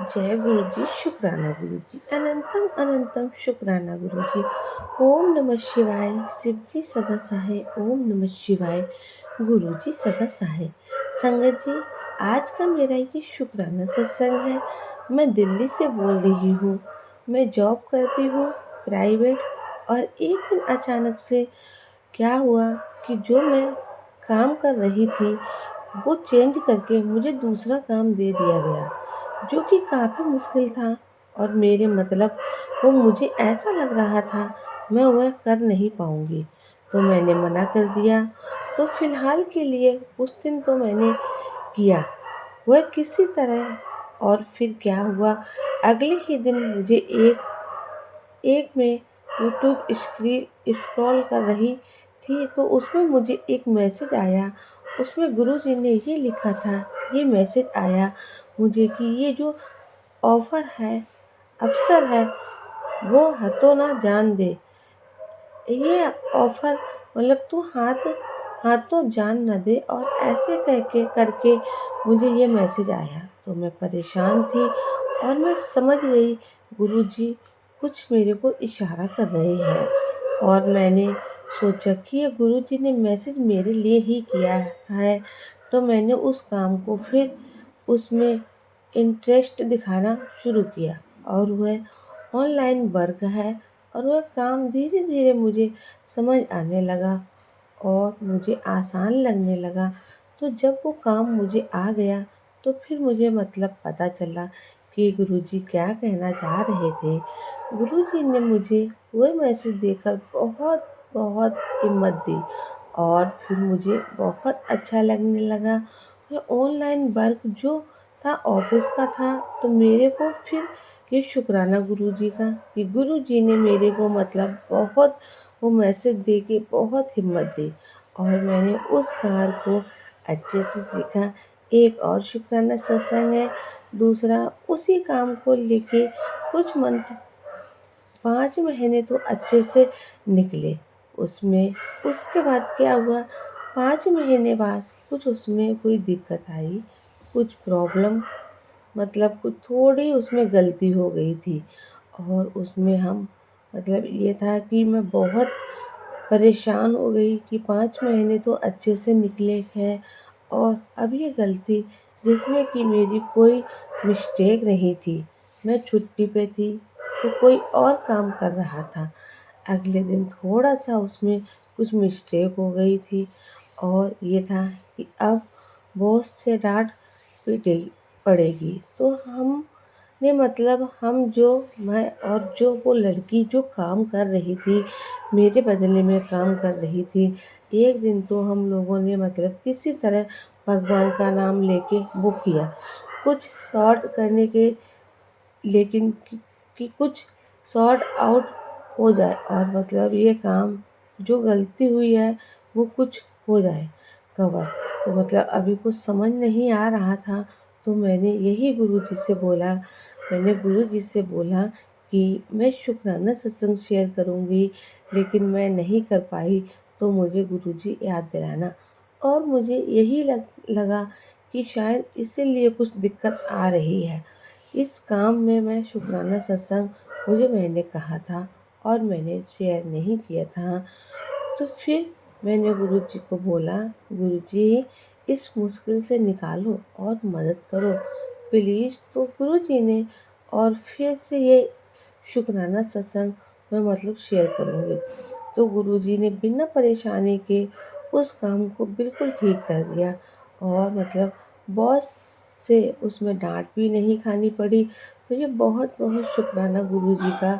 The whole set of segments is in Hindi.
जय गुरु जी, शुक्राना गुरु जी, अनंतम अनंतम शुक्राना गुरु जी। ओम नमः शिवाय, शिव जी सदा सहाय। ओम नमः शिवाय, गुरु जी सदा सहाय। संगत जी, आज का मेरा ये शुक्राना सत्संग है। मैं दिल्ली से बोल रही हूँ। मैं जॉब करती हूँ प्राइवेट, और एक दिन अचानक से क्या हुआ कि जो मैं काम कर रही थी वो चेंज करके मुझे दूसरा काम दे दिया गया, जो कि काफ़ी मुश्किल था। और मेरे मतलब वो मुझे ऐसा लग रहा था मैं वह कर नहीं पाऊँगी, तो मैंने मना कर दिया। तो फ़िलहाल के लिए उस दिन तो मैंने किया वह किसी तरह। और फिर क्या हुआ, अगले ही दिन मुझे एक एक मैं यूट्यूब स्क्रॉल कर रही थी, तो उसमें मुझे एक मैसेज आया। उसमें गुरुजी ने ये लिखा था, ये मैसेज आया मुझे कि ये जो ऑफ़र है, अवसर है, वो हाथों ना जान दे। ये ऑफ़र मतलब तू हाथों जान ना दे। और ऐसे करके करके मुझे ये मैसेज आया, तो मैं परेशान थी। और मैं समझ गई गुरुजी कुछ मेरे को इशारा कर रहे हैं। और मैंने सोचा कि ये गुरुजी ने मैसेज मेरे लिए ही किया है। तो मैंने उस काम को फिर उसमें इंटरेस्ट दिखाना शुरू किया, और वह ऑनलाइन वर्क है। और वह काम धीरे धीरे मुझे समझ आने लगा और मुझे आसान लगने लगा। तो जब वो काम मुझे आ गया, तो फिर मुझे मतलब पता चला कि गुरुजी क्या कहना चाह रहे थे। गुरुजी ने मुझे वह मैसेज देकर बहुत बहुत हिम्मत दी, और फिर मुझे बहुत अच्छा लगने लगा। ये ऑनलाइन वर्क जो था ऑफिस का था, तो मेरे को फिर ये शुक्राना गुरुजी का कि गुरुजी ने मेरे को मतलब बहुत वो मैसेज दे के बहुत हिम्मत दी, और मैंने उस कार को अच्छे से सीखा। एक और शुक्राना सत्संग है, दूसरा उसी काम को लेके कुछ मंथ 5 महीने तो अच्छे से निकले उसमें। उसके बाद क्या हुआ, 5 महीने बाद कुछ उसमें कोई दिक्कत आई, कुछ प्रॉब्लम, मतलब कुछ थोड़ी उसमें गलती हो गई थी। और उसमें हम मतलब ये था कि मैं बहुत परेशान हो गई कि 5 महीने तो अच्छे से निकले हैं, और अब ये गलती जिसमें कि मेरी कोई मिस्टेक नहीं थी। मैं छुट्टी पे थी, तो कोई और काम कर रहा था। अगले दिन थोड़ा-सा उसमें कुछ मिस्टेक हो गई थी, और ये था कि अब बॉस से डाँट पीटेगी पड़ेगी। तो हमने मतलब हम जो मैं और जो वो लड़की जो काम कर रही थी, मेरे बदले में काम कर रही थी, एक दिन तो हम लोगों ने मतलब किसी तरह भगवान का नाम लेके वो किया, कुछ सॉर्ट करने के, लेकिन कि कुछ सॉर्ट आउट हो जाए, और मतलब ये काम जो गलती हुई है वो कुछ हो जाए कवर। तो मतलब अभी कुछ समझ नहीं आ रहा था, तो मैंने यही गुरुजी से बोला। मैंने गुरुजी से बोला कि मैं शुक्राना सत्संग शेयर करूँगी, लेकिन मैं नहीं कर पाई, तो मुझे गुरुजी याद दिलाना। और मुझे यही लगा कि शायद इसीलिए कुछ दिक्कत आ रही है इस काम में। मैं शुक्राना सत्संग मुझे मैंने कहा था और मैंने शेयर नहीं किया था। तो फिर मैंने गुरुजी को बोला, गुरुजी इस मुश्किल से निकालो और मदद करो प्लीज़। तो गुरुजी ने और फिर से ये शुक्राना सत्संग मैं मतलब शेयर करूँगी। तो गुरुजी ने बिना परेशानी के उस काम को बिल्कुल ठीक कर दिया, और मतलब बॉस से उसमें डाँट भी नहीं खानी पड़ी। तो ये बहुत-बहुत शुक्राना गुरुजी का।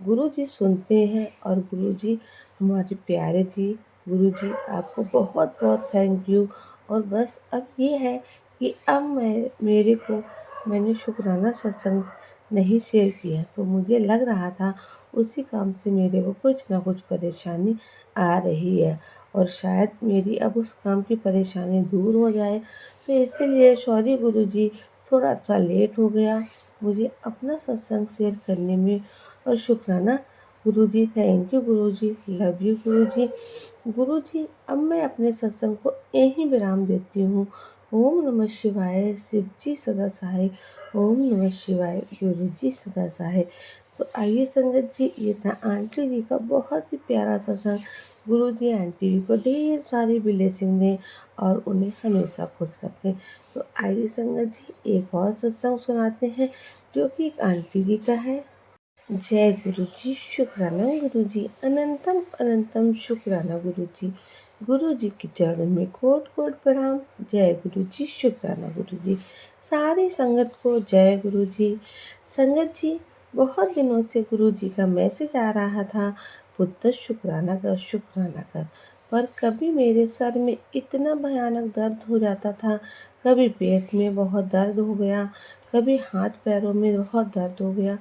गुरुजी सुनते हैं, और गुरुजी हमारे प्यारे जी। गुरुजी आपको बहुत-बहुत थैंक यू। और बस अब ये है कि अब मेरे को मैंने शुक्राना सत्संग नहीं शेयर किया, तो मुझे लग रहा था उसी काम से मेरे को कुछ ना कुछ परेशानी आ रही है, और शायद मेरी अब उस काम की परेशानी दूर हो जाए। तो इसीलिए सॉरी गुरुजी, थोड़ा-सा लेट हो गया मुझे अपना सत्संग शेयर करने में। और शुक्राना Guruji, thank you Guruji, love you Guruji. Guruji अब मैं अपने सत्संग को यहीं विराम देती हूँ। ओम नमः शिवाय, शिव जी सदा सहाय। ओम नमः शिवाय, गुरु जी सदा सहाय। तो आइए संगत जी, ये था आंटी जी का बहुत ही प्यारा सा सत्संग। गुरु जी आंटी जी को ढेर सारी ब्लेसिंग दें और उन्हें हमेशा खुश रखें। तो आइए संगत जी, एक और सत्संग सुनाते हैं जो कि एक आंटी जी का है। जय गुरु जी, शुक्राना गुरु जी, अनंतम अनंतम शुक्राना गुरु जी। गुरु जी के चरणों में कोट कोट प्रणाम। जय गुरु जी, शुक्राना गुरु जी। सारी संगत को जय गुरु जी। संगत जी, बहुत दिनों से गुरु जी का मैसेज आ रहा था, पुत्र शुक्राना कर, शुक्राना कर। पर कभी मेरे सर में इतना भयानक दर्द हो जाता था, कभी पेट में बहुत दर्द हो गया, कभी हाथ पैरों में बहुत दर्द हो गया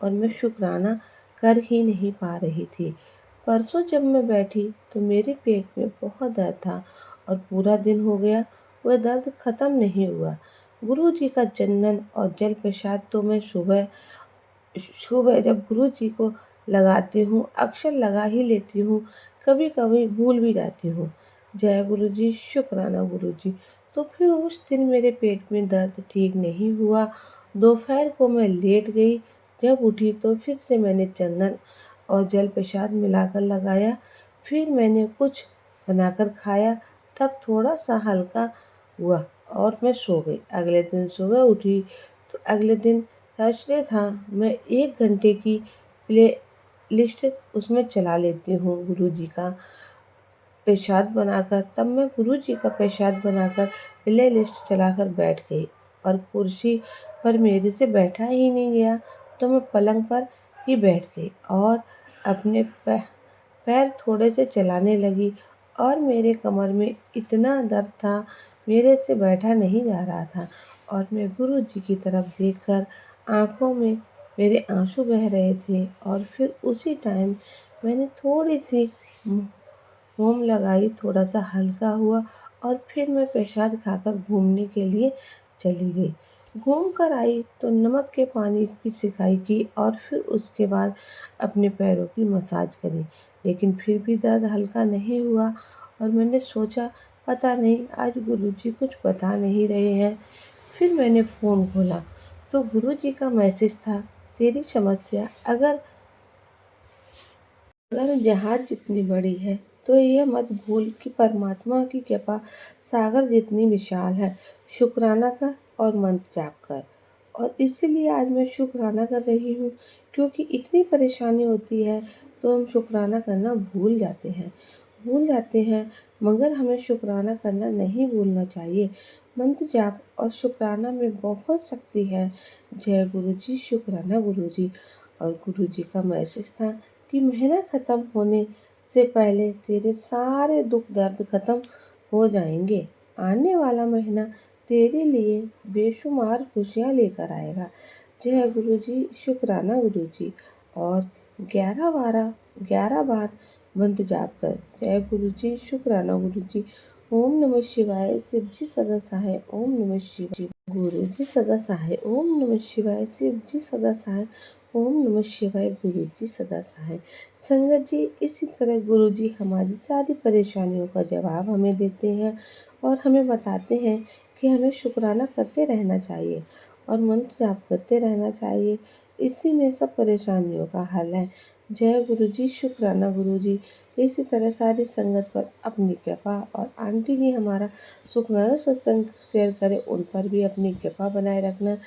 और मैं शुक्राना कर ही नहीं पा रही थी। परसों जब मैं बैठी तो मेरे पेट में बहुत दर्द था और पूरा दिन हो गया, वह दर्द खत्म नहीं हुआ। गुरु जी का चंदन और जल प्रसाद तो मैं सुबह सुबह जब गुरु जी को लगाती हूँ, अक्सर लगा ही लेती हूँ, कभी कभी भूल भी जाती हूँ। जय गुरु जी, शुक्राना गुरु जी। तो फिर उस दिन मेरे पेट में दर्द ठीक नहीं हुआ। दोपहर को मैं लेट गई, जब उठी तो फिर से मैंने चंदन और जल प्रसाद मिलाकर लगाया। फिर मैंने कुछ बनाकर खाया, तब थोड़ा सा हल्का हुआ और मैं सो गई। अगले दिन सुबह उठी तो अगले दिन थर्सडे था। मैं 1 घंटे की प्ले लिस्ट उसमें चला लेती हूँ गुरु जी का प्रसाद बनाकर। तब मैं गुरु जी का प्रसाद बनाकर प्ले लिस्ट चलाकर बैठ गई और कुर्सी पर मेरे से बैठा ही नहीं गया, तो मैं पलंग पर ही बैठ गई और अपने पैर थोड़े से चलाने लगी और मेरे कमर में इतना दर्द था, मेरे से बैठा नहीं जा रहा था और मैं गुरु जी की तरफ देखकर आंखों में मेरे आंसू बह रहे थे। और फिर उसी टाइम मैंने थोड़ी सी मोम लगाई, थोड़ा सा हल्का हुआ और फिर मैं प्रसाद खाकर घूमने के लिए चली गई। घूम कर आई तो नमक के पानी की सिकाई की और फिर उसके बाद अपने पैरों की मसाज करी, लेकिन फिर भी दर्द हल्का नहीं हुआ और मैंने सोचा पता नहीं आज गुरुजी कुछ बता नहीं रहे हैं। फिर मैंने फ़ोन खोला तो गुरुजी का मैसेज था, तेरी समस्या अगर अगर जहाज जितनी बड़ी है तो यह मत भूल कि परमात्मा की कृपा सागर जितनी विशाल है। शुक्राना कर और मंत्र जाप कर। और इसीलिए आज मैं शुक्राना कर रही हूँ, क्योंकि इतनी परेशानी होती है तो हम शुक्राना करना भूल जाते हैं, मगर हमें शुक्राना करना नहीं भूलना चाहिए। मंत्र जाप और शुक्राना में बहुत शक्ति है। जय गुरु जी, शुक्राना गुरु जी। और गुरु जी का मैसेज था कि महीना ख़त्म होने से पहले तेरे सारे दुख दर्द ख़त्म हो जाएंगे। आने वाला महीना तेरे लिए बेशुमार खुशियाँ लेकर आएगा। जय गुरु जी, शुक्राना गुरु जी। और 11 बार मंत्र जाप कर। जय गुरु जी, शुक्राना गुरु जी। ओम नमः शिवाय, शिव जी सदा सहाय। ओम नमः शिवाय, गुरु जी सदा सहाय। ओम नमः शिवाय, शिव जी सदा सहाय। ओम नमः शिवाय, गुरु जी सदा सहाय। संगत जी, इसी तरह गुरु जी हमारी सारी परेशानियों का जवाब हमें देते हैं और हमें बताते हैं कि हमें शुक्राना करते रहना चाहिए और मंत्र जाप करते रहना चाहिए। इसी में सब परेशानियों का हल है। जय गुरु जी, शुक्राना गुरु जी। इसी तरह सारी संगत पर अपनी कृपा और आंटी जी हमारा सुखमय सत्संग शेयर करें, उन पर भी अपनी कृपा बनाए रखना।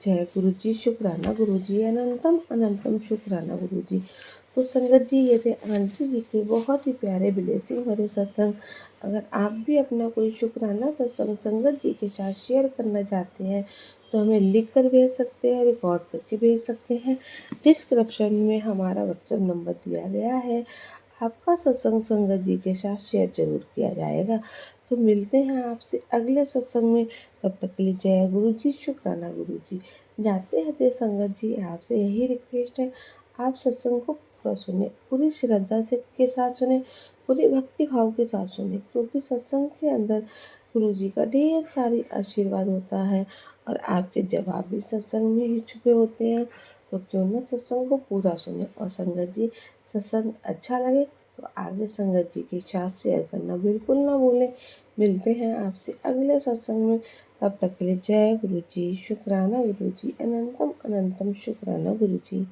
जय गुरु जी, शुक्राना गुरु जी, अनंतम अनंतम शुक्राना गुरु जी। तो संगत जी, ये थे आंटी जी के बहुत ही प्यारे ब्लेसिंग भरे सत्संग। अगर आप भी अपना कोई शुक्राना सत्संग संगत जी के साथ शेयर करना चाहते हैं तो हमें लिख कर भेज सकते हैं, रिकॉर्ड करके भेज सकते हैं। डिस्क्रिप्शन में हमारा व्हाट्सएप नंबर दिया गया है। आपका सत्संग संगत जी के साथ शेयर जरूर किया जाएगा। तो मिलते हैं आपसे अगले सत्संग में। तब तक के लिए जय गुरु जी, शुक्राना गुरु जी। जाते हैं संगत जी, आपसे यही रिक्वेस्ट है, आप सत्संग को पूरा सुने, पूरी श्रद्धा से के साथ सुने, पूरी भक्ति भाव के साथ सुने, क्योंकि सत्संग के अंदर गुरु जी का ढेर सारी आशीर्वाद होता है और आपके जवाब भी सत्संग में ही छुपे होते हैं। तो क्यों ना सत्संग को पूरा सुने। और संगत जी, सत्संग अच्छा लगे तो आगे संगत जी के साथ शेयर करना बिल्कुल ना भूलें। मिलते हैं आपसे अगले सत्संग में। तब तक के लिए जय गुरु जी, शुक्राना गुरु जी, अनंतम अनंतम शुक्राना गुरु जी।